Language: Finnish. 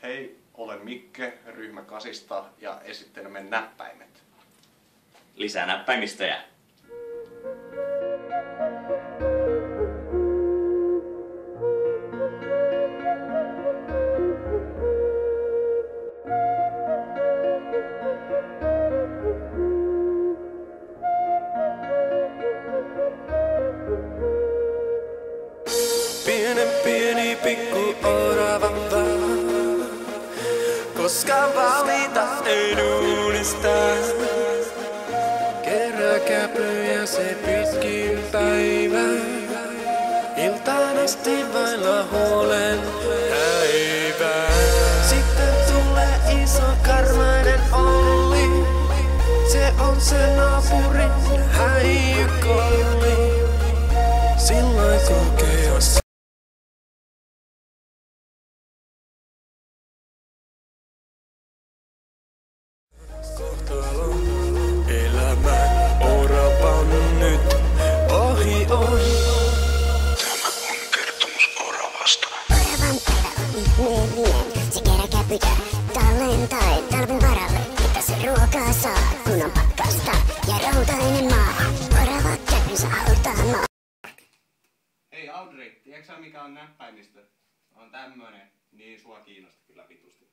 Hei, olen Mikke, ryhmä 8 ja esittelemme näppäimet. Lisää näppäimistöjä. Pieni pikku orava vaan, koska valita ei duunista. Kerää käpyjä se pitkin päivää, iltaan asti vailla huolen häivää. Sitten tulee iso karmainen Olli, se on se naapurin häijykolli. Silloin kokee elämän oravan nyt ohi on. Tämä on kertomus oravasta. Oravan päivä on ihmeellinen. Se kerää käpytä tallentai talven varalle, että se ruokaa saa, kun on pakkasta ja rautainen maa. Oravat käpynsä halutaan maa. Hei Audrey, tiedätkö sä mikä on näppäimistö? On tämmönen, niin sua kiinnosti kyllä vitusti.